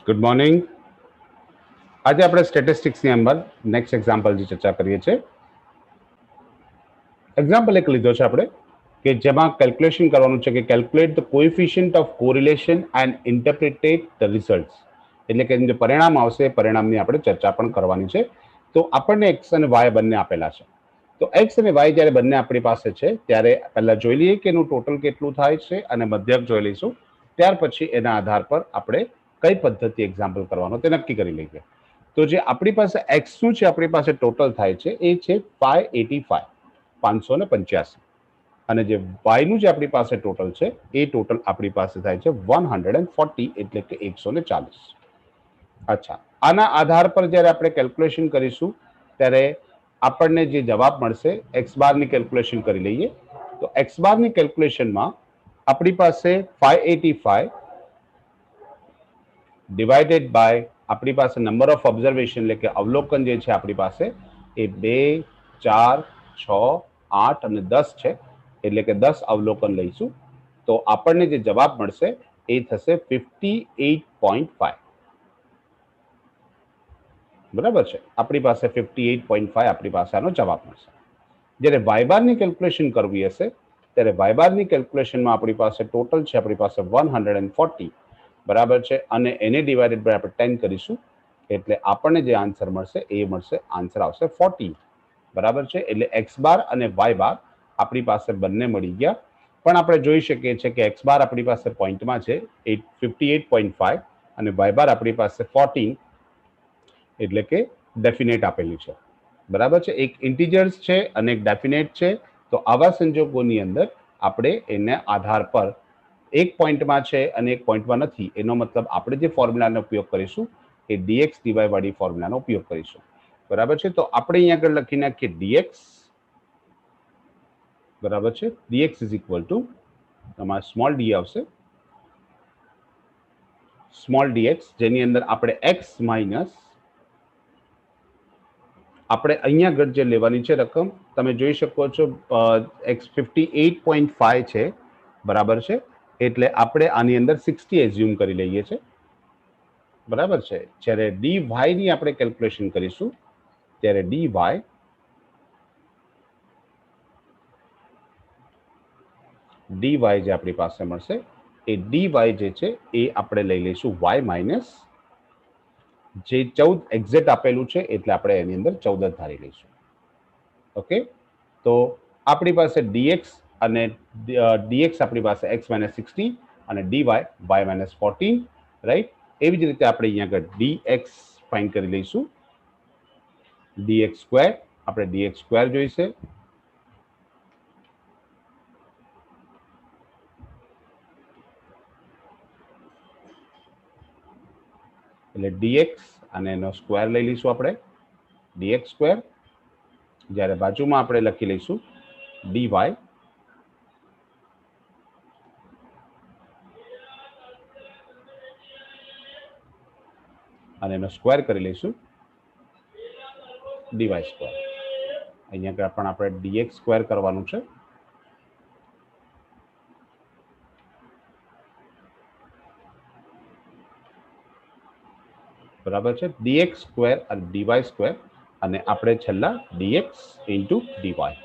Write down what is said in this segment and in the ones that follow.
Good morning. આજે આપણે સ્ટેટિસ્ટિક્સની અંદર નેક્સ્ટ એક્ઝામ્પલની ચર્ચા કરીએ છીએ. એક્ઝામ્પલ એક લીધો છે આપણે કે જેમાં કેલ્ક્યુલેશન કરવાનું છે કે calculate the coefficient of correlation and interpret the results, એટલે કે જે પરિણામ આવશે એ પરિણામની આપણે ચર્ચા પણ કરવાની છે. તો આપણને એક્સ અને વાય બંને આપેલા છે. તો એક્સ અને વાય જ્યારે બંને આપણી પાસે છે ત્યારે પહેલા જોઈ લઈએ કે એનું ટોટલ કેટલું થાય છે અને મધ્યક જોઈ લઈશું. ત્યાર પછી એના આધાર પર આપણે કઈ પદ્ધતિ એક્ઝામ્પલ કરવાનો તે નક્કી કરી લઈએ. તો જે આપણી પાસે એક્સ શું છે, આપણી પાસે ટોટલ થાય છે એ છે 585, 585, અને જે વાયનું જે આપણી પાસે ટોટલ છે એ ટોટલ આપણી પાસે થાય છે 140, એટલે કે 140. અચ્છા, આના આધાર પર જ્યારે આપણે કેલ્ક્યુલેશન કરીશું ત્યારે આપણને જે જવાબ મળશે, એક્સ બારની કેલ્ક્યુલેશન કરી લઈએ. તો એક્સ બારની કેલ્ક્યુલેશનમાં આપણી પાસે 585 ડિવાઇડેડ બાય આપણી પાસે નંબર ઓફ ઓબ્ઝર્વેશન, એટલે કે અવલોકન જે છે આપણી પાસે એ 2, 4, 6, 8 અને 10 છે, એટલે કે 10 અવલોકન લઈશું. તો આપણને જે જવાબ મળશે એ થશે 58.5. બરાબર છે, આપણી પાસે 58.5 આપણી પાસે આનો જવાબ મળશે. જ્યારે વાય બારની કેલ્ક્યુલેશન કરવી હશે ત્યારે વાય બારની કેલ્ક્યુલેશનમાં આપણી પાસે ટોટલ છે આપણી પાસે 140, બરાબર છે, અને એને ડિવાઇડેડ બાય આપણે 10 કરીશું એટલે આપણને જે આન્સર મળશે એ મળશે, આન્સર આવશે 40. બરાબર છે, એટલે એક્સ બાર અને વાય બાર આપણી પાસે બંને મળી ગયા. પણ આપણે જોઈ શકીએ છીએ કે એક્સ બાર આપણી પાસે પોઈન્ટમાં છે 58.5 અને વાય બાર આપણી પાસે 14, એટલે કે ડેફિનેટ આપેલી છે. બરાબર છે, એક ઇન્ટીજર્સ છે અને એક ડેફિનેટ છે. તો આવા સંજોગોની અંદર આપણે એને આધાર પર એક પોઈન્ટમાં છે અને એક પોઈન્ટમાં નથી, એનો મતલબ આપણે જે ફોર્મ્યુલાનો ઉપયોગ કરીશું એ ડીએક્સ ડીવાય વાળી ફોર્મ્યુલાનો ઉપયોગ કરીશું. બરાબર છે, તો આપણે અહીંયા આગળ લખી નાખીએ ડીએક્સ. બરાબર છે, ડીએક્સ ઇઝ ઇક્વલ ટુ તમારે સ્મોલ ડી આવશે, સ્મોલ ડીએક્સ, જેની અંદર આપણે એક્સ માઇનસ આપણે અહીંયા આગળ જે લેવાની છે રકમ તમે જોઈ શકો છો, એક્સ 58.5 છે. બરાબર છે, એટલે આપણે આની અંદર 60 એઝ્યુમ કરી લઈએ છીએ. બરાબર છે, જ્યારે ડી વાય ની આપણે કેલ્ક્યુલેશન કરીશું ત્યારે ડી વાય જે આપણી પાસે મળશે એ ડી વાય જે છે એ આપણે લઈ લઈશું વાય માઇનસ જે 14 એક્ઝેક્ટ આપેલું છે, એટલે આપણે એની અંદર 14 ધારી લઈશું. ઓકે, તો આપણી પાસે ડીએક્સ અને ડીએક્સ આપણી પાસે એક્સ માઇનસ 60 અને ડીવાય વાય માઇનસ 14, રાઈટ. એવી જ રીતે આપણે અહીંયા આગળ ડીએક્સ ફાઇન્ડ કરી લઈશું. ડીએક્સ સ્ક્વેર, આપણે ડીએક્સ સ્ક્વેર જોઈશે, એટલે ડીએક્સ અને એનો સ્ક્વેર લઈ લઈશું આપણે, ડીએક્સ સ્ક્વેર. જ્યારે બાજુમાં આપણે લખી લઈશું ડીવાય, અને એનો સ્ક્વેર કરી લઈશું ડીવાય સ્ક્વેર. અહીંયા પણ આપણે ડીએક્સ સ્ક્વેર કરવાનું છે. બરાબર છે, ડીએક્સ સ્ક્વેર અને ડીવાય સ્ક્વેર, અને આપણે છેલ્લા ડીએક્સ ઇન્ટુ ડીવાય.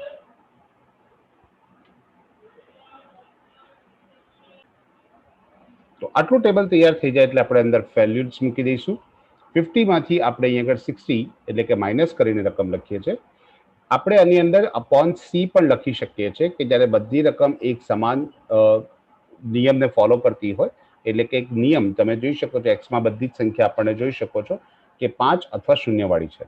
તો આટલું ટેબલ તૈયાર થઈ જાય એટલે આપણે અંદર વેલ્યુઝ મૂકી દઈશું. 50 માંથી આપણે અહીંયા આગળ 60 એટલે કે માઇનસ કરીને રકમ લખીએ છીએ. આપણે આની અંદર અપોન સી પણ લખી શકીએ છીએ કે જ્યારે બધી રકમ એક સમાન નિયમને ફોલો કરતી હોય, એટલે કે એક નિયમ તમે જોઈ શકો છો, એક્સમાં બધી જ સંખ્યા આપણને જોઈ શકો છો કે 5 અથવા 0 વાળી છે.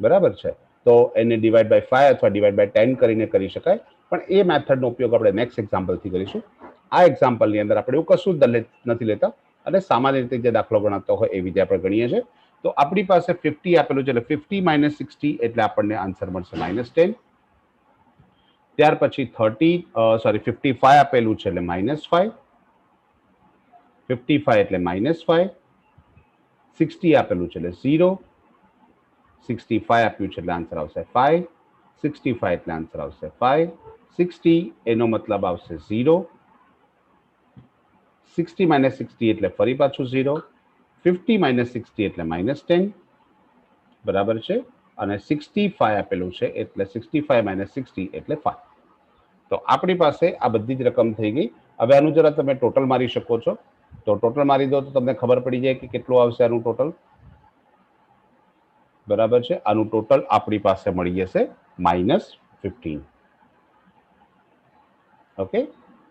બરાબર છે, તો એને ડિવાઈડ બાય 5 અથવા ડિવાઈડ બાય 10 કરીને કરી શકાય, પણ એ મેથડનો ઉપયોગ આપણે નેક્સ્ટ એક્ઝામ્પલથી કરીશું. આ એક્ઝામ્પલની અંદર આપણે એવું કશું જ નથી લેતા અને સામાન્ય રીતે જે દાખલો ગણાતો હોય એવી રીતે આપણે ગણીએ છીએ. તો આપણી પાસે 50 આપેલું છે, એટલે 50 માઇનસ 60 એટલે આપણને આન્સર મળશે -10. ત્યાર પછી 55 આપેલું છે એટલે -5, 55 એટલે -5, 60 આપેલું છે એટલે 0, 65 આપ્યું છે એટલે આન્સર આવશે 5, 65 એટલે આન્સર આવશે 5, 60 એનો મતલબ આવશે 0, 60 માઇનસ 60 એટલે ફરી પાછું 0, 50 માઇનસ 60 એટલે -10 બરાબર છે અને 65 આપેલું છે એટલે 65 માઇનસ 60 એટલે 5. તો આપણી પાસે આ બધી જ રકમ થઈ ગઈ. હવે આનું જરા તમે ટોટલ મારી શકો છો. તો ટોટલ મારી દો તો તમને ખબર પડી જાય કે કેટલું આવશે આનું ટોટલ. બરાબર છે, આનું ટોટલ આપણી પાસે મળી જશે -15. ઓકે,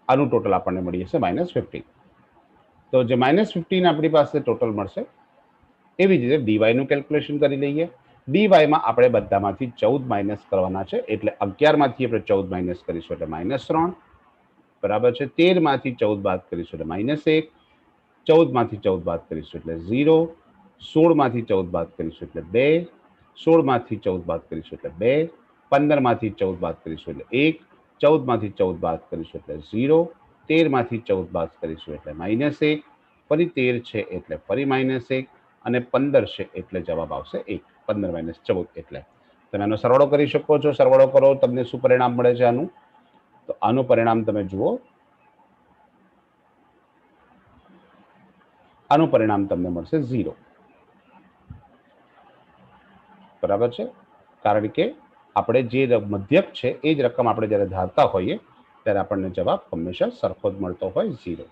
આનું ટોટલ આપણને મળી જશે -15. તો જે -15 આપણી પાસે ટોટલ મળશે એવી જ રીતે ડીવાય નું કેલ્ક્યુલેશન કરી લઈએ. ડીવાય માં આપણે બધામાંથી 14 માઇનસ કરવાના છે એટલે 11 માંથી આપણે 14 માઇનસ કરીશું એટલે -3. બરાબર છે, 13 માંથી 14 બાદ કરીશું એટલે -1. 14 માંથી 14 બાદ કરીશું એટલે 0. 16 માંથી 14 બાદ કરીશું એટલે 2. 16 માંથી 14 બાદ કરીશું એટલે 2. 15 માંથી 14 બાદ કરીશું એટલે 1. 14 માંથી 14 બાદ કરીશું એટલે 0. 13 માંથી 14 બાદ કરીશું એટલે -1. ફરી 13 છે એટલે ફરી -1 અને 15 છે એટલે જવાબ આવશે 1. 15 માઇનસ 14 એટલે તમે આનો સરવાળો કરી શકો છો. સરવાળો કરો તમને શું પરિણામ મળે છે આનું? તો આનું પરિણામ તમે જુઓ. આનું પરિણામ તમને મળશે 0. બરાબર છે, કારણ કે આપણે જે મધ્યક છે એ જ રકમ આપણે જ્યારે ધારતા હોઈએ ત્યારે આપણને જવાબ હંમેશા સરખો જ મળતો હોય 0.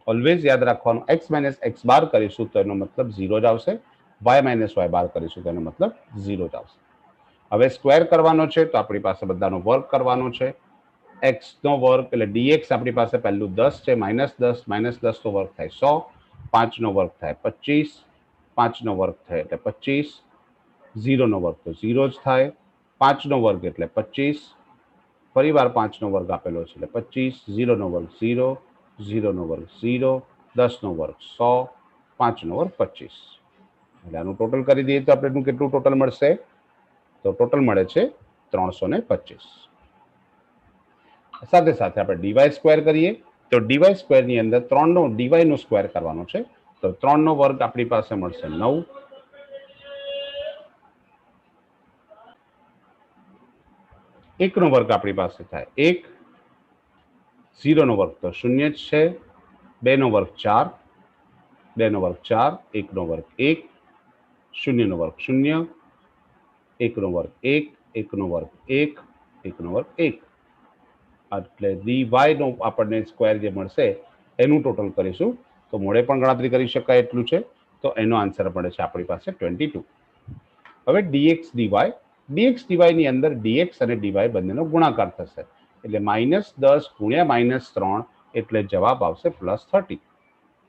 ઓલવેઝ યાદ રાખવાનું, x માઇનસ x બાર કરીશું તો એનો મતલબ 0 જ આવશે. y માઇનસ y બાર કરીશું તો એનો મતલબ 0 જ આવશે. હવે સ્ક્વેર કરવાનો છે તો આપણી પાસે બધાનો વર્ગ કરવાનો છે. x નો વર્ગ એટલે dx આપણી પાસે પહેલું 10 છે, -10 -10 નો વર્ગ થાય 100. 5 નો વર્ગ થાય 25. 5 નો વર્ગ થાય એટલે 25. 0 નો વર્ગ તો 0 જ થાય. 5 નો વર્ગ એટલે 25. ફરીવાર 5 નો વર્ગ આપેલો છે એટલે 25. 0 નો વર્ગ 0. 0 નો વર્ગ 0. 10 નો વર્ગ 100. 5 નો વર્ગ 25. એટલે આનું ટોટલ કરી દઈએ તો આપણે કેટલું ટોટલ મળશે? તો ટોટલ મળે છે 325. સાથે સાથે આપણે ડીવાય સ્ક્વેર કરીએ તો ડીવાય સ્ક્વેર ની અંદર 3 નો ડીવાય નો સ્ક્વેર કરવાનો છે. તો 3 નો વર્ગ આપણી પાસે મળશે 9. 1 નો વર્ગ આપણી પાસે થાય 1. 0 નો વર્ગ તો 0 જ છે. 2 નો વર્ગ 4. 2 નો વર્ગ 4. 1 નો વર્ગ 1. 0 નો વર્ગ 0. 1 નો વર્ગ 1. 1 નો વર્ગ 1. 1 નો વર્ગ 1. એટલે dy નો આપણને સ્ક્વેર જે મળશે એનું ટોટલ કરીશું તો મોડે પણ ગણતરી કરી શકાય એટલું છે. તો એનો આન્સર મળે છે આપણી પાસે 22. હવે dx dy ની અંદર dx અને dy બંનેનો ગુણાકાર થશે એટલે -10 ગુણ્યા -3 એટલે જવાબ આવશે +30.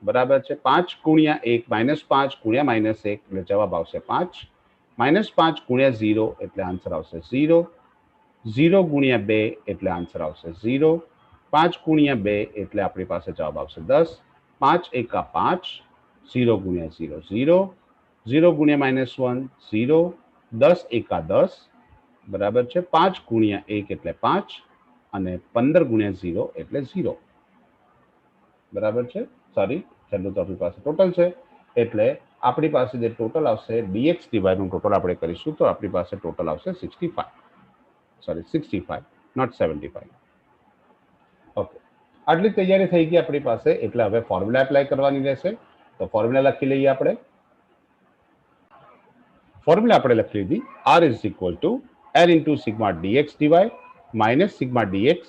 બરાબર છે, 5 ગુણ્યા 1 -5 ગુણ્યા -1 એટલે જવાબ આવશે 5. -5 ગુણ્યા 0 એટલે આન્સર આવશે 0. 0 ગુણ્યા 2 એટલે આન્સર આવશે 0. 5 ગુણ્યા 2 એટલે આપણી પાસે જવાબ આવશે 10. 5 એકા 5. 0 ગુણ્યા 0 0. 0 ગુણ્યા -1 0. 10 એકા 10. બરાબર છે, 5 ગુણ્યા 1 એટલે 5 અને 15 ગુણ્યા 0 એટલે 0. બરાબર છે, સોરી છેલ્લું તો આપણી પાસે ટોટલ છે એટલે આપણી પાસે જે ટોટલ આવશે dx dy નું ટોટલ આપણે કરીશું તો આપણી પાસે ટોટલ આવશે 65. Sorry 65 not 75. ઓકે, આટલી તૈયારી થઈ ગઈ આપણી પાસે એટલે હવે ફોર્મ્યુલા એપ્લાય કરવાની રહેશે. તો ફોર્મ્યુલા લખી લઈએ આપણે. ફોર્મ્યુલા આપણે લખી લીધી r is equal to l into sigma dx dy minus sigma dx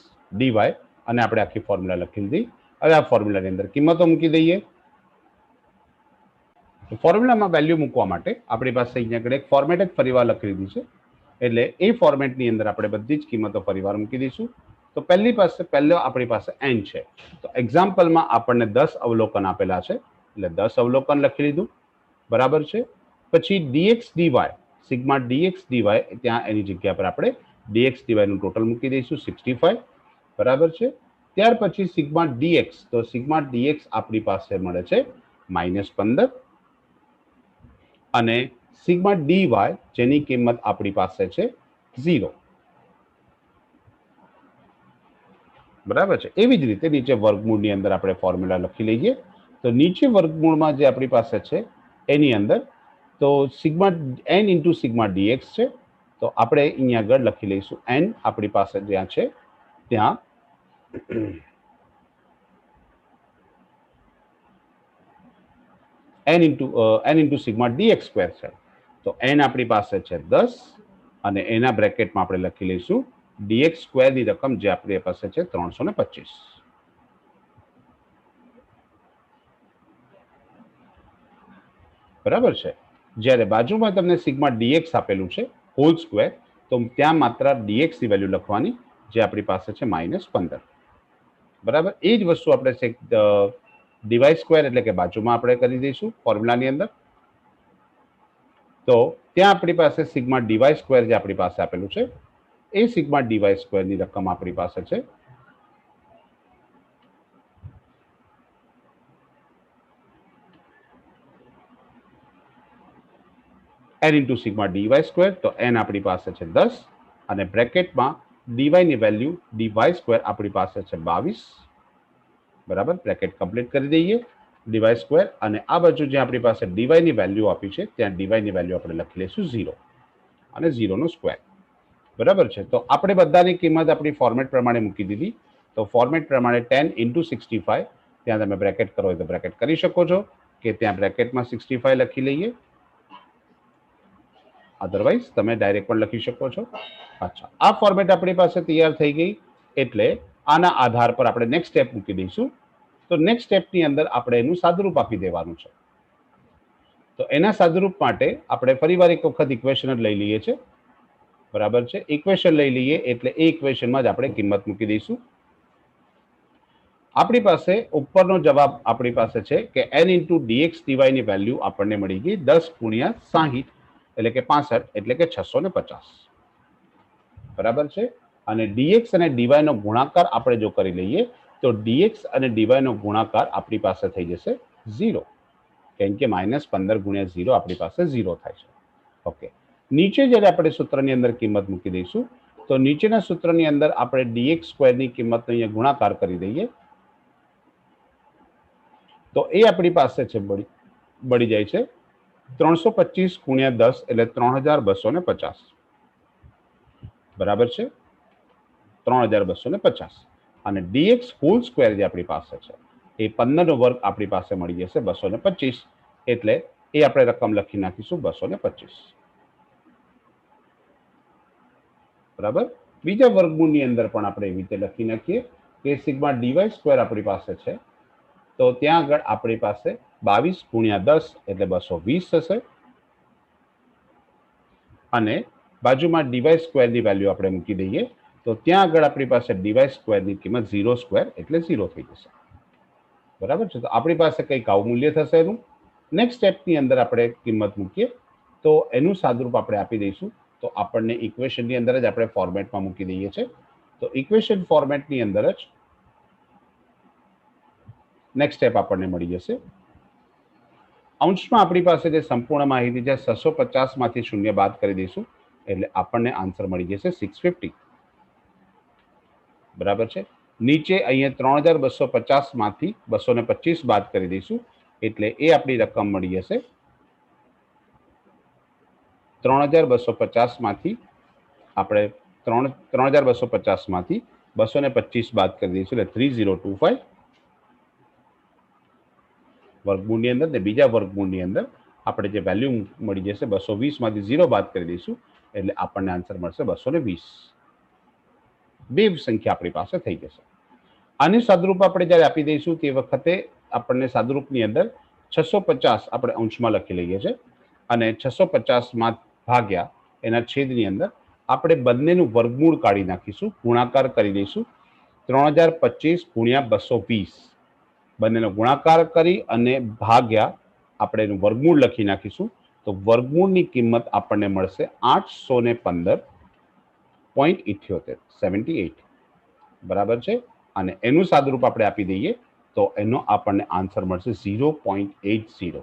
dy અને આપણે આખી ફોર્મ્યુલા લખી લીધી. હવે આ ફોર્મ્યુલાની અંદર કિંમતો મૂકી દઈએ. ફોર્મ્યુલામાં વેલ્યુ મૂકવા માટે આપણી પાસે અહીંયા આગળ એક ફોર્મેટ જ ફરીવાર લખી લીધી છે એટલે એ ફોર્મેટની અંદર આપણે બધી જ કિંમતો ફરીવાર મૂકી દઈશું. તો પહેલો આપણી પાસે n છે તો એક્ઝામ્પલમાં આપણને 10 અવલોકન આપેલા છે એટલે 10 અવલોકન લખી લીધું. બરાબર છે, પછી dx dy sigma dx dy ત્યાં એની જગ્યા પર આપણે dx dy નું ટોટલ મૂકી દઈશું 65. બરાબર છે, ત્યાર પછી સિગ્મા dx તો સિગ્મા dx આપણી પાસે મળે છે -15 અને સિગ્મા dy જેની કિંમત આપણી પાસે છે 0. બરાબર છે, એવી જ રીતે નીચે વર્ગમૂળની અંદર આપણે ફોર્મ્યુલા લખી લઈએ. તો નીચે વર્ગમૂળમાં જે આપણી પાસે છે એની અંદર તો sigma n into sigma dx છે તો આપણે અહીંયા આગળ લખી લઈશું n આપણી પાસે જ્યાં છે ત્યાં n into sigma dx square છે. તો n આપણી પાસે છે 10 અને એના બ્રેકેટમાં આપણે લખી લઈશું dx સ્ક્વેરની રકમ જે આપણી પાસે છે 325. બરાબર છે. જ્યારે બાજુમાં તમને સિગ્મા dx આપેલું છે હોલ સ્ક્વેર, તો ત્યાં માત્ર dx ની વેલ્યુ લખવાની જે આપણી પાસે છે -15. બરાબર. એ જ વસ્તુ આપણે ડીવાય સ્ક્વેર એટલે કે બાજુમાં આપણે કરી દઈશું ફોર્મ્યુલાની અંદર. તો ત્યાં આપણી પાસે સિગ્મા ડીવાય સ્ક્વેર જે આપણી પાસે આપેલું છે એ સિગ્મા ડીવાય સ્ક્વેરની રકમ આપણી પાસે છે n into sigma d y square. તો n આપણી પાસે છે 10 અને બ્રેકેટમાં ડીવાય ની વેલ્યુ ડીવાય સ્ક્વેર આપણી પાસે છે 22. બરાબર. બ્રેકેટ કમ્પ્લીટ કરી દઈએ. ડીવાય સ્ક્વેર અને આ બાજુ જે આપણી પાસે ડીવાય ની વેલ્યુ આપી છે ત્યાં ડીવાય ની વેલ્યુ આપણે લખી લઈશું 0 અને 0 નો સ્ક્વેર. બરાબર છે. તો આપણે બધાની કિંમત આપણી ફોર્મેટ પ્રમાણે મૂકી દીધી. તો ફોર્મેટ પ્રમાણે 10 ઇન્ટુ 65 ત્યાં તમે બ્રેકેટ કરો હોય તો બ્રેકેટ કરી શકો છો કે ત્યાં બ્રેકેટમાં 65 લખી લઈએ, અધરવાઇઝ તમે ડાયરેક્ટ પણ લખી શકો છો. અચ્છા, આ ફોર્મેટ આપણી પાસે તૈયાર થઈ ગઈ. એટલે આના આધાર પર આપણે નેક્સ્ટ સ્ટેપ મૂકી દઈશું. તો નેક્સ્ટ સ્ટેપની અંદર આપણે એનું સાદુરૂપ આપી દેવાનું છે. તો એના સાદુરૂપ માટે આપણે ફરીવાર એક વખત ઇક્વેશન જ લઈ લઈએ છીએ. બરાબર છે. ઇક્વેશન લઈ લઈએ એટલે એ ઇક્વેશનમાં જ આપણે કિંમત મૂકી દઈશું. આપણી પાસે ઉપરનો જવાબ આપણી પાસે છે કે n ઇન્ટુ dx dy ની વેલ્યુ આપણને મળી ગઈ 10 ગુણ્યા 60 એટલે કે 65 એટલે કે 650. બરાબર છે. અને dx અને dy નો ગુણાકાર આપણે જો કરી લઈએ તો dx અને dy નો ગુણાકાર આપણી પાસે થઈ જશે 0, કેમ કે -15 ગુણ્યા 0 આપણી પાસે 0 થાય છે. ઓકે. નીચે જ્યારે આપણે સૂત્રની અંદર કિંમત મૂકી દઈશું તો નીચેના સૂત્રની અંદર આપણે dx સ્ક્વેરની કિંમતનો અહીંયા ગુણાકાર કરી દઈએ તો એ આપણી પાસે છે બળી જાય છે 325 ગુણ્યા 10 એટલે 3250. બરાબર છે. 3250 અને dx હોલ સ્ક્વેર જે આપણી પાસે છે એ 15 નો વર્ગ આપણી પાસે મળી જશે 225. એટલે એ આપણે રકમ લખી નાખીશું 225. બરાબર. બીજા વર્ગમૂળની અંદર પણ આપણે એવી રીતે લખી નાખીએ કે સિગ્મા ડીવાય સ્ક્વેર આપણી પાસે છે તો ત્યાં આગળ આપણી પાસે 22 ગુણ્યા 10 એટલે 220 થશે અને બાજુમાં ડીવાય સ્ક્વેરની વેલ્યુ આપણે મૂકી દઈએ તો ત્યાં આગળ આપણી પાસે ડીવાય સ્ક્વેરની કિંમત 0 સ્ક્વેર એટલે 0 થઈ જશે. બરાબર છે. તો આપણી પાસે કંઈક આવું મૂલ્ય થશે એનું. નેક્સ્ટ સ્ટેપની અંદર આપણે કિંમત મૂકીએ તો એનું સાદુરૂપ આપણે આપી દઈશું. તો આપણને ઇક્વેશનની અંદર જ આપણે ફોર્મેટમાં મૂકી દઈએ છીએ. તો ઇક્વેશન ફોર્મેટની અંદર જ નેક્સ્ટ સ્ટેપ આપણને મળી જશે. અંશમાં આપણી પાસે જે સંપૂર્ણ માહિતી છે 650 માંથી 0 બાદ કરી દઈશું એટલે આપણને આન્સર મળી જશે 650. બરાબર છે. નીચે અહીંયા 3250 માંથી 225 બાદ કરી દઈશું એટલે એ આપણી રકમ મળી જશે 3250 માંથી આપણે 3250 માંથી 225 બાદ કરી દઈશું એટલે 3025 વર્ગમૂળની અંદર ને બીજા વર્ગમૂળની અંદર આપણે જે વેલ્યુ મળી જશે 220 માંથી 0 બાદ કરી દઈશું એટલે આપણને આન્સર મળશે 220. બે સંખ્યા આપણી પાસે થઈ જશે. આની સાદુરૂપ આપણે જ્યારે આપી દઈશું તે વખતે આપણને સાદુરૂપની અંદર 650 આપણે અંશમાં લખી લઈએ છીએ અને 650 માં ભાગ્યા એના છેદની અંદર આપણે બંનેનું વર્ગમૂળ કાઢી નાખીશું, ગુણાકાર કરી દઈશું 3025 ગુણ્યા 220. બંનેનો ગુણાકાર કરી અને ભાગ્યા આપણે એનું વર્ગમૂળ લખી નાખીશું તો વર્ગમૂળની કિંમત આપણને મળશે 815.78. બરાબર છે. અને એનું સાદુરૂપ આપણે આપી દઈએ તો એનો આપણને આન્સર મળશે 0.80.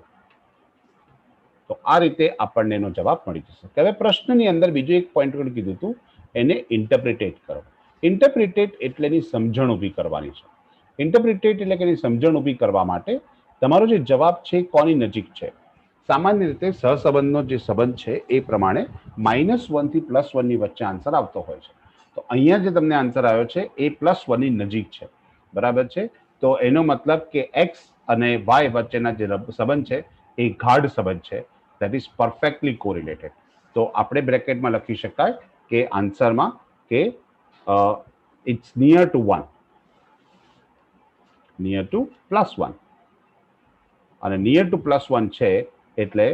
તો આ રીતે આપણને એનો જવાબ મળી જશે. હવે પ્રશ્નની અંદર બીજું એક પોઈન્ટ કીધું હતું એને ઇન્ટરપ્રિટેટ કરો. ઇન્ટરપ્રિટેટ એટલે એની સમજણ ઊભી કરવાની છે. ઇન્ટરપ્રિટેટ એટલે કે એની સમજણ ઊભી કરવા માટે તમારો જે જવાબ છે કોની નજીક છે. સામાન્ય રીતે સહસંબંધનો જે સંબંધ છે એ પ્રમાણે -1 થી +1 ની વચ્ચે આન્સર આવતો હોય છે. તો અહીંયા જે તમને આન્સર આવ્યો છે એ +1 ની નજીક છે. બરાબર છે. તો એનો મતલબ કે x અને y વચ્ચેના જે સંબંધ છે એ ગાઢ સંબંધ છે, દેટ ઇઝ પરફેક્ટલી કોરિલેટેડ. તો આપણે બ્રેકેટમાં લખી શકાય કે આન્સરમાં કે it's near to 1, near to +1, અને નિયર ટુ +1 છે એટલે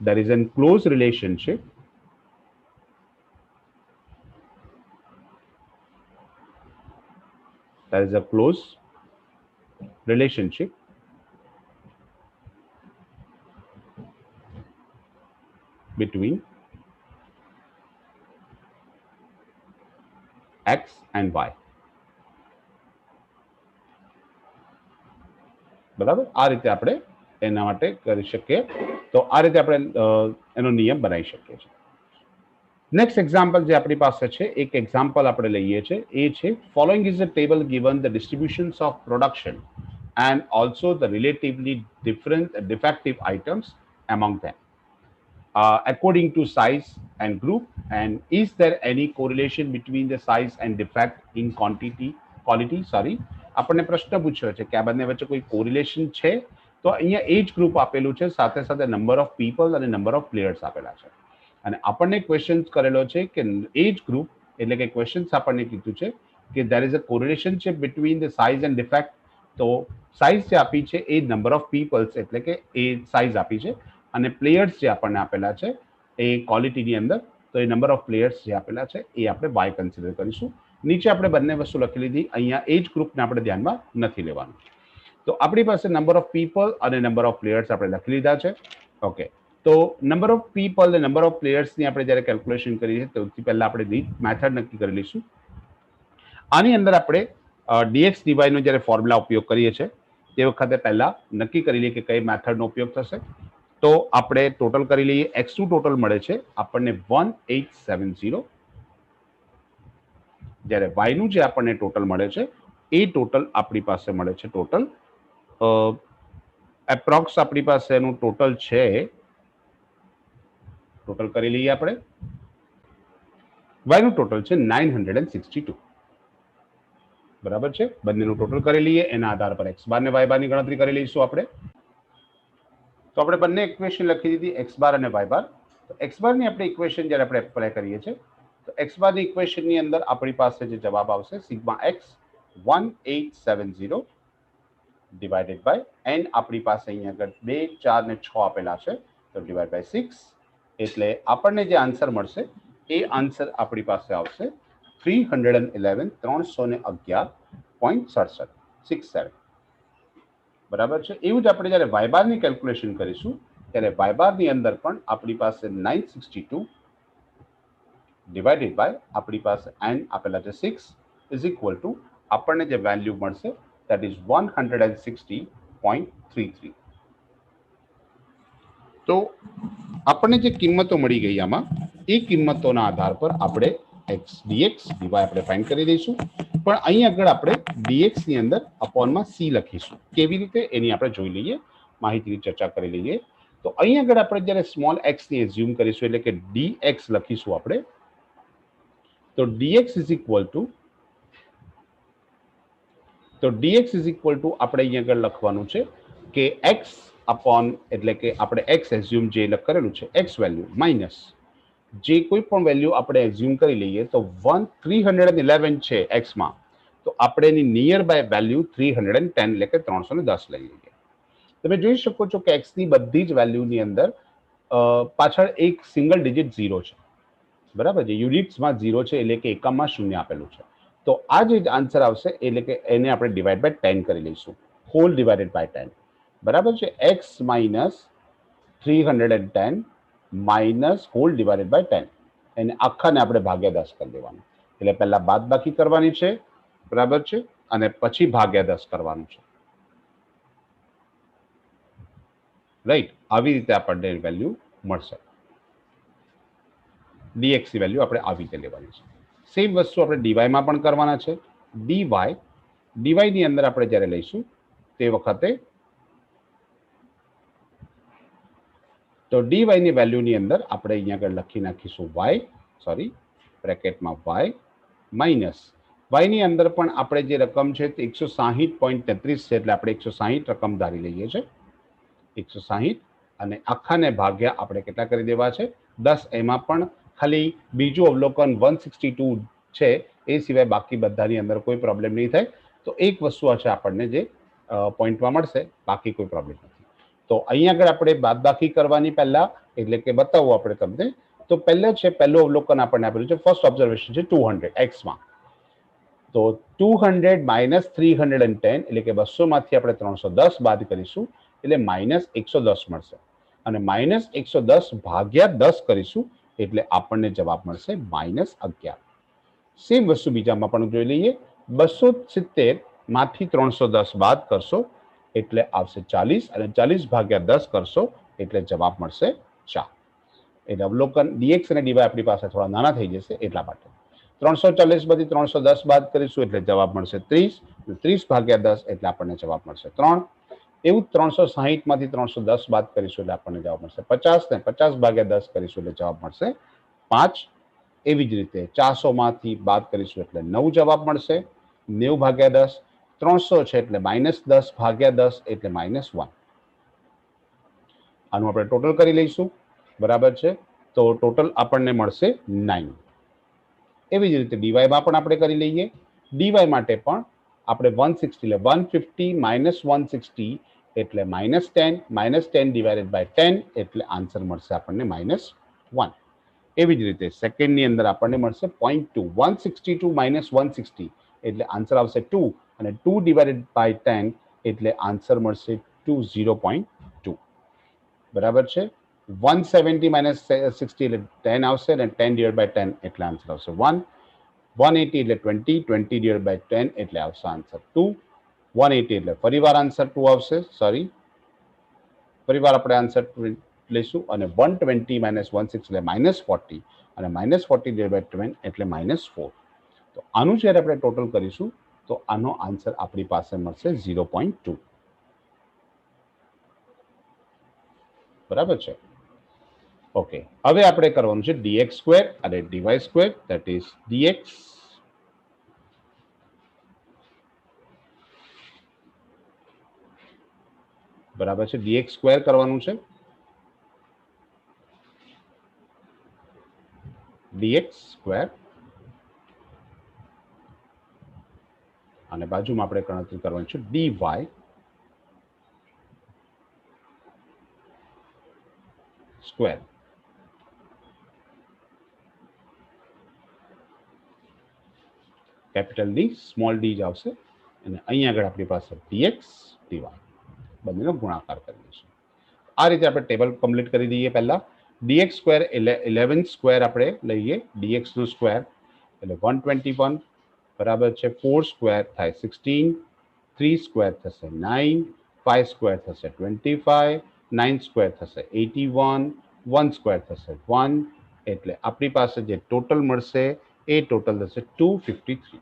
there is a close relationship there is a close relationship between x and y. બરાબર, આ રીતે આપણે એના માટે કરી શકીએ. તો આ રીતે આપણે એનો નિયમ બનાવી શકીએ છીએ. નેક્સ્ટ એક્ઝામ્પલ જે આપણી પાસે છે, એક એક્ઝામ્પલ આપણે લઈએ છીએ, એ છે following is a table given the distributions of production and also the relatively different defective items among them according to size and group, and is there any correlation between the size and defect in quality sorry. આપણને પ્રશ્ન પૂછ્યો છે કે આ બંને વચ્ચે કોઈ correlation છે? તો અહીંયા એજ ગ્રુપ આપેલું છે, સાથે સાથે નંબર ઓફ પીપલ અને નંબર ઓફ પ્લેયર્સ આપેલા છે. અને આપણને ક્વેશ્ચન કરેલો છે કે એજ ગ્રુપ એટલે કે ક્વેશ્ચન્સ આપણને કીધું છે કે there is a correlation between the size and defect. તો સાઇઝ જે આપી છે એ નંબર ઓફ પીપલ્સ એટલે કે એ સાઇઝ આપી છે, અને પ્લેયર્સ જે આપણને આપેલા છે એ ક્વોલિટીની અંદર, તો એ નંબર ઓફ પ્લેયર્સ જે આપેલા છે એ આપણે વાય કન્સિડર કરીશું. નીચે આપણે બંને વસ્તુ લખી લીધી, અહીંયા એજ ગ્રુપને આપણે ધ્યાનમાં નથી લેવાનું. તો આપણી પાસે નંબર ઓફ પીપલ અને નંબર ઓફ પ્લેયર્સ આપણે લખી લીધા છે. ઓકે, તો નંબર ઓફ પીપલ અને નંબર ઓફ પ્લેયર્સની આપણે જ્યારે કેલ્ક્યુલેશન કરીએ સૌથી પહેલા આપણે મેથડ નક્કી કરી લઈશું. આની અંદર આપણે ડીએક્સ ડીવાયનો જ્યારે ફોર્મ્યુલા ઉપયોગ કરીએ છીએ તે વખતે પહેલા નક્કી કરી લઈએ કે કઈ મેથડનો ઉપયોગ થશે. તો આપણે ટોટલ કરી લઈએ. x2 ટોટલ મળે છે આપણને 1870, જ્યારે y નું જે આપણને ટોટલ મળે છે એ ટોટલ આપણી પાસે મળે છે ટોટલ એપ્રોક્સ આપણી પાસે એનું ટોટલ છે, ટોટલ કરી લઈએ આપણે. y નું ટોટલ છે 962. બરાબર છે, બંનેનું ટોટલ કરી લઈએ. એના આધાર પર x બાર ને y બાર ની ગણતરી કરી લઈશું આપણે. તો આપણે બંને ઇક્વેશન લખી દીધી, x બાર અને y બાર. તો x બાર ની આપણે ઇક્વેશન જ્યારે આપણે એપ્લાય કરીએ છીએ તો x બાર ની ઇક્વેશન ની અંદર આપણી પાસે જે જવાબ આવશે sigma x 1870 divided by n. આપણી પાસે અહીંયા આગળ 2, 4 ને 6 આપેલા છે, તો ડિવાઇડ બાય 6, એટલે આપણને જે આન્સર મળશે એ આન્સર આપણી પાસે આવશે 311.67. બરાબર છે. એવું જ આપણે જ્યારે વાય બારની કેલ્ક્યુલેશન કરીશું ત્યારે વાય બારની અંદર પણ આપણી પાસે 962 ડિવાઇડેડ બાય આપણી પાસે n આપેલા છે 6 ઇઝ ઇક્વલ ટુ આપણને જે વેલ્યુ મળશે દેટ ઇઝ 160.33. તો આપણને જે કિંમતો મળી ગઈ આમાં એ કિંમતોના આધાર પર આપણે એક્સ ડીએક્સ ડીવાય આપણે ફાઇન્ડ કરી દઈશું. પણ અહીં આગળ આપણે ડીએક્સ ની અંદર અપોનમાં સી લખીશું. કેવી રીતે એની આપણે જોઈ લઈએ, માહિતીની ચર્ચા કરી લઈએ. તો અહીં આગળ આપણે જ્યારે સ્મોલ એક્સ ની એઝ્યુમ કરીશું એટલે કે ડીએક્સ લખીશું આપણે. તો ડીએક્સ ઇઝ ઇક્વલ ટુ આપણે અહીં આગળ લખવાનું છે કે એક્સ અપોન એટલે કે આપણે એક્સ એઝ્યુમ જે કરેલું છે એક્સ વેલ્યુ માઇનસ જે કોઈ પણ વેલ્યુ આપણે એઝ્યુમ કરી લઈએ. તો 311 છે એક્સમાં, તો આપણે એની નિયર બાય વેલ્યુ 310 એટલે કે 310 લઈ લઈએ. તમે જોઈ શકો છો કે એક્સની બધી જ વેલ્યુની અંદર પાછળ એક સિંગલ ડિજિટ 0 છે. બરાબર છે, યુનિટ્સમાં 0 છે એટલે કે એકમમાં 0 આપેલું છે. તો આ જે આન્સર આવશે એટલે કે એને આપણે ડિવાઈડ બાય 10 કરી લઈશું, હોલ ડિવાઇડેડ બાય 10. બરાબર છે, x minus 310 minus whole divided by 10, એને આખાને આપણે ભાગ્યા 10 કરી દેવાનું. એટલે પહેલા બાદબાકી કરવાની છે, બરાબર છે, અને પછી ભાગ્યા 10 કરવાનું છે. રાઈટ, આવી રીતે આપણને વેલ્યુ મળશે. ડીએક્સ ની વેલ્યુ આપણે આવી રીતે લેવાની છે. સેમ વસ્તુ આપણે ડીવાયમાં પણ કરવાના છે. ડીવાય ની અંદર આપણે જ્યારે લઈશું તે વખતે તો ડીવાય ની વેલ્યુની અંદર આપણે અહીંયા આગળ લખી નાખીશું બ્રેકેટમાં y માઇનસ y ની અંદર પણ આપણે જે રકમ છે તે 160.33 છે, એટલે આપણે 160 રકમ ધારી લઈએ છીએ. 160 અને આખાને ભાગ્યા આપણે કેટલા કરી દેવા છે 10. એમાં પણ ખાલી બીજું અવલોકન 162 છે, એ સિવાય બાકી બધાની અંદર કોઈ પ્રોબ્લેમ નહીં થાય. તો એક વસ્તુ છે આપણને જે પોઈન્ટમાં મળશે, બાકી કોઈ પ્રોબ્લેમ નથી. તો અહીંયા આગળ આપણે બાદબાકી કરવાની પહેલા એટલે કે બતાવું આપણે તમને. તો પહેલા છે પહેલું અવલોકન આપણને આપેલું છે, ફર્સ્ટ ઓબ્ઝર્વેશન છે 200 એક્સમાં. તો 200 માઇનસ 310 એટલે કે 200 માંથી આપણે 310 બાદ કરીશું એટલે માઇનસ 110 મળશે. અને માઇનસ 110 ભાગ્યા 10 કરીશું એટલે આપણને જવાબ મળશે માઇનસ 11. સેમ વસ્તુ બીજામાં પણ જોઈ લઈએ. 270 માંથી 310 બાદ કરશો એટલે આવશે 40 અને 40 ભાગ્યા 10 કરશો એટલે જવાબ મળશે 4. એટલે અવલોકન ડીએક્સ અને ડીવાય આપણી પાસે થોડા નાના થઈ જશે એટલા માટે. 340 માંથી 310 બાદ કરીશું એટલે જવાબ મળશે 30. 30 ભાગ્યા 10 એટલે આપણને જવાબ મળશે 3. એવું 360 માંથી 310 બાદ કરીશું એટલે આપણને જવાબ મળશે 50 ને 50 ભાગ્યા 10 કરીશું એટલે જવાબ મળશે 5. એવી જ રીતે 400 માંથી બાદ કરીશું એટલે 9 જવાબ મળશે. 90 ભાગ્યા 10 300 છે એટલે -10 ભાગ્યા 10 એટલે -1. આનું આપણે ટોટલ કરી લઈશું, બરાબર છે. તો ટોટલ આપણને મળશે 9. એવી જ રીતે ડીવાયમાં પણ આપણે કરી લઈએ. ડીવાય માટે પણ આપણે 160 એટલે 150 માઇનસ 160 એટલે -10 -10 ડિવાઇડેડ બાય 10 એટલે આન્સર મળશે આપણને -1. એવી જ રીતે સેકન્ડની અંદર આપણને મળશે 0.2. 162 માઇનસ 160 એટલે આન્સર આવશે 2 અને 2 ડિવાઇડેડ બાય 10 એટલે આન્સર મળશે 0.2. બરાબર છે. 170 માઇનસ 60 એટલે 10 આવશે અને 10 ડિવાઇડ બાય 10 એટલે આન્સર આવશે 1. 180 એટલે 20 ડિવાઇડ બાય 10 એટલે આવશે આન્સર 2. 180 એટલે ફરીવાર આન્સર 2 આવશે. સોરી, ફરીવાર આપણે આન્સર લઈશું અને 120 માઇનસ 16 એટલે -40 અને -40 ડિવાઇડ બાય 20 એટલે -4. તો આનું જ્યારે આપણે ટોટલ કરીશું તો આનો આન્સર આપણી પાસે મળશે 0.2. બરાબર છે. ઓકે, હવે આપણે કરવાનું છે dx સ્ક્વેર અને dy square, that is dx બરાબર છે. dx સ્ક્વેર કરવાનું છે, dx સ્ક્વેર અને બાજુમાં આપણે ગણતરી કરવાની છે dy square. Capital D small D જ આવશે અને અહીંયા આગળ આપણી પાસે dx dy બંનેનો ગુણાકાર કરી દઈશું. આ રીતે આપણે ટેબલ કમ્પ્લીટ કરી દઈએ. પહેલા dx સ્ક્વેર એટલે 11 સ્ક્વેર આપણે લઈએ. dx નો સ્ક્વેર એટલે 121 બરાબર છે. 4 સ્ક્વેર થાય 16, 3 સ્ક્વેર થશે 9, 5 સ્ક્વેર થશે 25, 9 સ્ક્વેર થશે 81, 1 સ્ક્વેર થશે 1 એટલે આપણી પાસે જે ટોટલ મળશે એ ટોટલ થશે 253.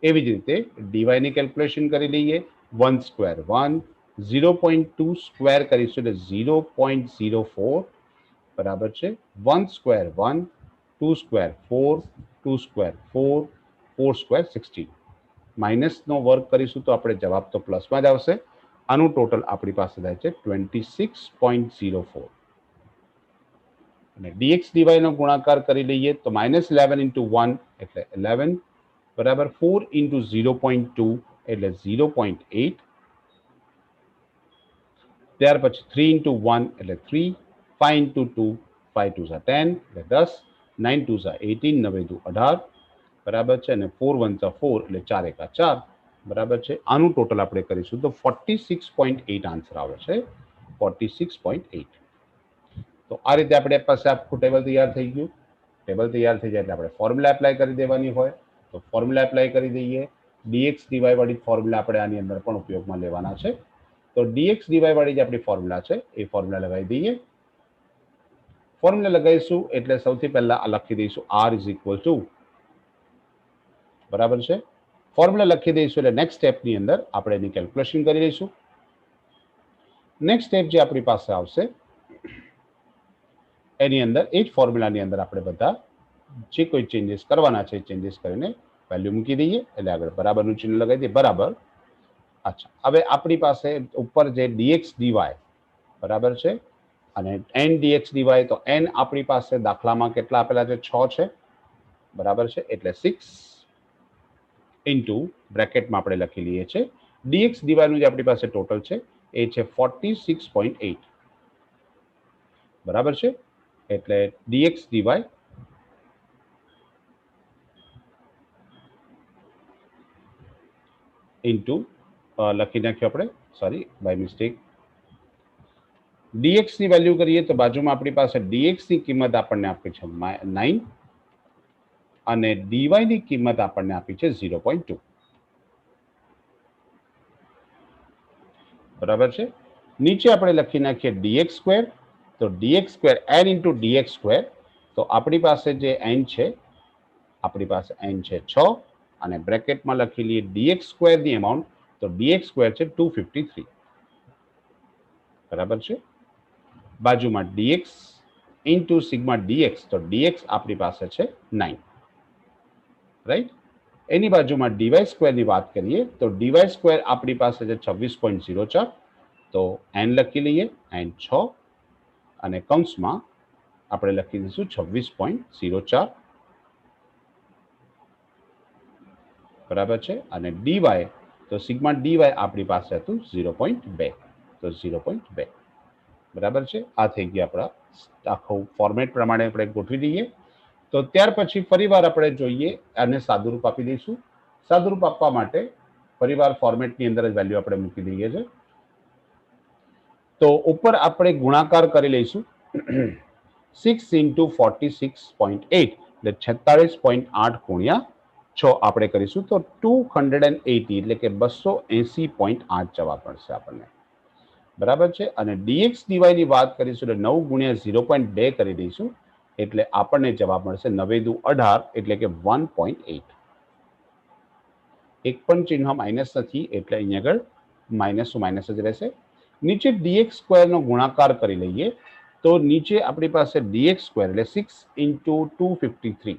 એવી જ રીતે dy ની કેલ્ક્યુલેશન કરી લઈએ. 1 સ્ક્વેર 1, 0.2 સ્ક્વેર કરીશું એટલે 0.04 બરાબર છે. 1 સ્ક્વેર 1, 2 સ્ક્વેર 4, 2 સ્ક્વેર 4, 4 સ્ક્વેર 16. માઇનસનો વર્ક કરીશું તો આપણે જવાબ તો પ્લસમાં જ આવશે. આનું ટોટલ આપણી પાસે થાય છે 26.04. અને dx dy નો ગુણાકાર કરી લઈએ તો -11 into 1 એટલે 11 બરાબર 4 into 0.2 એટલે 0.8. ત્યાર પછી 3 into 1 એટલે 3, 5 into 2 5 2 are 10 એટલે 10, 9 2 are 18, 9 2 18 બરાબર છે અને 4 1 are 4 એટલે 4 1 4 બરાબર છે. આનું ટોટલ આપણે કરીશું તો 46.8 આન્સર આવે છે. 46.8. તો આ રીતે આપણે પાસે આખું ટેબલ તૈયાર થઈ ગયું. ટેબલ તૈયાર થઈ જાય એટલે આપણે ફોર્મ્યુલા એપ્લાય કરી દેવાની હોય તો ફોર્મ્યુલા એપ્લાય કરી દઈએ. dx dy વાળી ફોર્મ્યુલા આપણે આની અંદર પણ ઉપયોગમાં લેવાના છે. તો dx dy વાળી જે આપણી ફોર્મ્યુલા છે એ ફોર્મ્યુલા લગાવી દઈએ. ફોર્મ્યુલા લગાવીશું એટલે સૌથી પહેલા આ લખી દઈશું r ઇઝ ઇક્વલ ટુ બરાબર છે. ફોર્મ્યુલા લખી દઈશું એટલે નેક્સ્ટ સ્ટેપની અંદર આપણે એની કેલ્ક્યુલેશન કરી લઈશું. નેક્સ્ટ સ્ટેપ જે આપણી પાસે આવશે એની અંદર એ જ ફોર્મ્યુલાની અંદર આપણે બધા જે કોઈ ચેન્જીસ કરવાના છે ચેન્જીસ કરીને વેલ્યુ મૂકી દઈએ એટલે આગળ બરાબરનું ચિહ્ન લગાવી દઈએ. બરાબર. અચ્છા, હવે આપણી પાસે ઉપર જે dx dy બરાબર છે. અને n dx dy તો n આપણી પાસે દાખલામાં કેટલા આપેલા છે? 6 છે. બરાબર છે, એટલે 6 ઇન્ટુ બ્રેકેટમાં આપણે લખી લઈએ છીએ dx dy નું જે આપણી પાસે ટોટલ છે એ છે 46.8. બરાબર છે, એટલે dx dy ઇન્ટુ લખી નાખ્યું આપણે, સોરી બાય મિસ્ટેક. dx ની વેલ્યુ કરીએ તો બાજુમાં આપણી પાસે dx ની કિંમત આપણને આપી છે 9 અને dy ની કિંમત આપણને આપી છે 0.2. બરાબર છે. નીચે આપણે લખી નાખીએ dx સ્ક્વેર, તો dx square n into dx square, તો આપણી પાસે જે n છે, આપણી પાસે n છે 6 અને બ્રેકેટમાં લખી લઈએ dx સ્ક્વેર ની અમાઉન્ટ, તો dx સ્ક્વેર છે 253. બરાબર છે. બાજુમાં dx ઇન્ટુ સિગ્મા dx, તો dx આપણી પાસે છે 9, રાઈટ. એની બાજુમાં dy સ્ક્વેર ની વાત કરીએ તો dy સ્ક્વેર આપણી પાસે છે 26.04, તો n લખી લઈએ, n 6 અને કૌંસમાં આપણે લખી દઈશું 26.04. બરાબર છે. અને dy તો સિગ્મા dy આપણી પાસે હતું 0.2, તો 0.2. બરાબર છે. આ થઈ ગયા આપણા આખું ફોર્મેટ પ્રમાણે આપણે ગોઠવી દઈએ. તો ત્યાર પછી ફરીવાર આપણે જોઈએ અને સાદુરૂપ આપી દઈશું. સાદુરૂપ આપવા માટે ફરીવાર ફોર્મેટની અંદર જ વેલ્યુ આપણે મૂકી દઈએ છીએ. તો ઉપર આપણે ગુણાકાર કરી લઈશું 6 ઇન્ટુ 46.8 એટલે 46.8 ગુણ્યા 6 આપણે કરીશું, તો 280 એટલે કે 280.8 જવાબ મળશે આપણને. બરાબર છે. અને dx dy ની વાત કરીશું એટલે 9 ગુણ્યા 0.2 કરી દઈશું, એટલે આપણને જવાબ મળશે 9 દુ 18 એટલે કે 1.8. એક પણ ચિહ્ન માઇનસ નથી એટલે અહીંયા આગળ માઇનસ ટુ માઇનસ જ રહેશે. નીચે dx સ્ક્વેર નો ગુણાકાર કરી લઈએ તો નીચે આપણી પાસે dx સ્ક્વેર એટલે 6 ઇન્ટુ 253,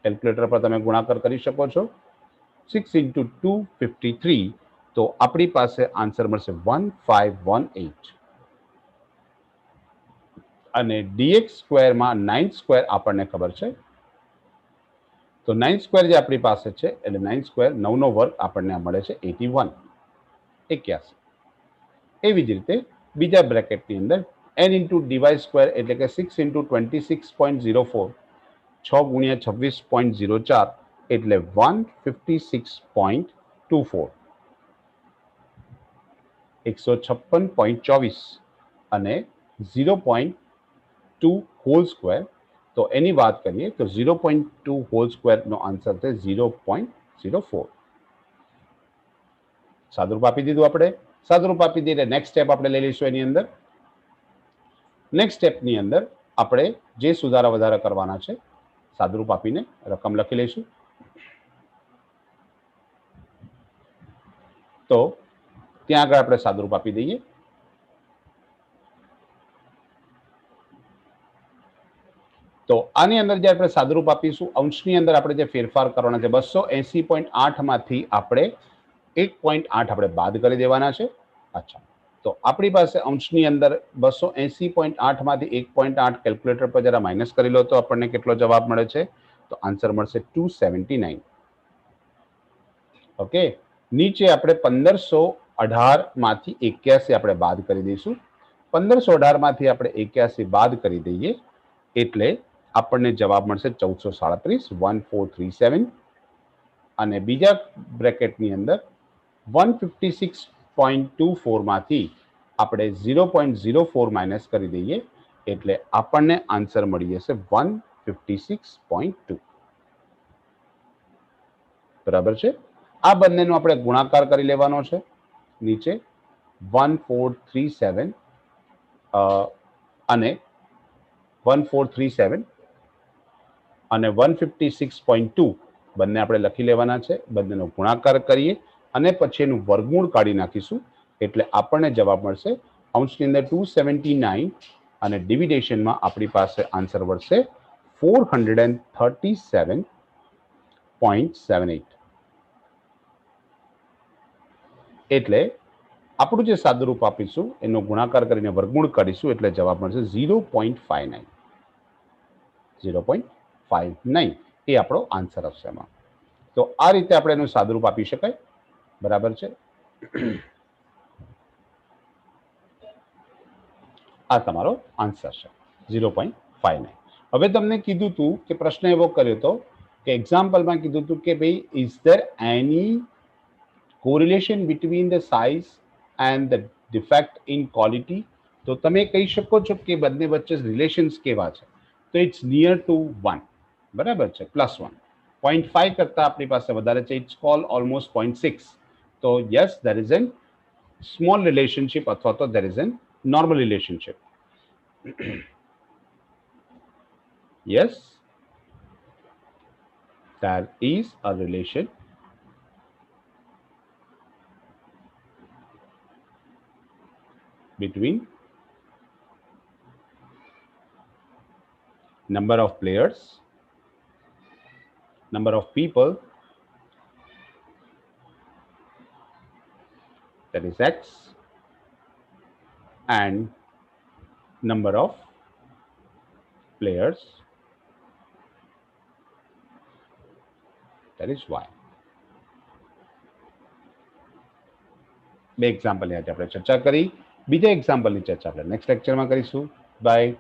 કેલ્ક્યુલેટર પર તમે ગુણાકાર કરી શકો છો. 6 ઇન્ટુ 253, તો આપણી પાસે આન્સર મળશે 1518. અને dx સ્ક્વેરમાં 9 સ્ક્વેર આપણને ખબર છે, તો 9 સ્ક્વેર જે આપણી પાસે છે એટલે 9 સ્ક્વેર 9 નો વર્ગ આપણને મળે છે 81. એવી જ રીતે બીજા બ્રેકેટની અંદર n ઇન્ટુ dy સ્ક્વેર એટલે કે 6 ઇન્ટુ 26.04, 6 ગુણ્યા 26.04 એટલે 156.24, 156.24 અને 0.2 હોલ સ્ક્વેર, તો એની વાત કરીએ તો 0.2 હોલ સ્ક્વેર નો આન્સર છે 0.04. સાદુરૂપ આપી દીધું આપણે. સાદુરૂપ આપી દઈએ નેક્સ્ટ સ્ટેપ આપણે લઈ લઈશું. એની અંદર નેક્સ્ટ સ્ટેપની અંદર આપણે જે સુધારા વધારા કરવાના છે સાદુરૂપ આપીને રકમ લખી લઈશું. તો ત્યાં આગળ આપણે સાદુરૂપ આપી દઈએ. તો આની અંદર જે આપણે સાદુરૂપ આપીશું, અંશની અંદર આપણે જે ફેરફાર કરવાના છે 280.8 માંથી આપણે 1.8 આપણે બાદ કરી દેવાના છે. અચ્છા, તો આપણી પાસે અંશની અંદર 280.8 માંથી 1.8 કેલ્ક્યુલેટર પર જરા માઇનસ કરી લો તો આપણને કેટલો જવાબ મળે છે? તો આન્સર મળશે 279. ઓકે. નીચે આપણે 1518 માંથી 81 આપણે બાદ કરી દઈશું. 1518 માંથી આપણે 81 બાદ કરી દઈએ એટલે આપણને જવાબ મળશે 1437, 1437. અને બીજા બ્રેકેટની અંદર 156.24 માંથી આપણે 0.04 માઇનસ કરી દઈએ એટલે આપણને આન્સર મળી જશે 156.2. બરાબર છે. આ બંનેનો આપણે ગુણાકાર કરી લેવાનો છે. નીચે 1437 અને 1437 અને 156.2 બંને આપણે લખી લેવાના છે. બંનેનો ગુણાકાર કરીએ અને પછી એનું વર્ગમૂળ કાઢી નાખીશું એટલે આપણને જવાબ મળશે અંશની અંદર 279 અને ડિવિડેશનમાં આપણી પાસે આન્સર મળશે 437.78. એટલે આપણું જે સાદુરૂપ આપીશું એનો ગુણાકાર કરીને વર્ગમૂળ કાઢીશું એટલે જવાબ મળશે 0.59. 0.59 એ આપણો આન્સર આવશે એમાં. તો આ રીતે આપણે એનું સાદુરૂપ આપી શકાય. બરાબર છે. આ તમારો આન્સર છે 0.59. હવે તમને કીધું હતું કે પ્રશ્ન એવો કર્યો હતો કે એક્ઝામ્પલમાં કીધું હતું કે ભાઈ is there any correlation between the size and the defect in quality. તો તમે કહી શકો છો કે બંને વચ્ચે રિલેશન્સ કેવા છે. તો ઇટ્સ નિયર ટુ 1. બરાબર છે, +1. 0.5 કરતાં આપણી પાસે વધારે છે, ઇટ્સ કોલ ઓલમોસ્ટ 0.6. તો yes there is an small relationship અથવા તો there is an normal relationship. Yes, there is a relation between number of players, number of people, that is X, and number of players, that is Y. બે એક્ઝામ્પલની આજે આપણે ચર્ચા કરી. બીજા એક્ઝામ્પલની ચર્ચા આપણે નેક્સ્ટ લેક્ચરમાં કરીશું. બાય.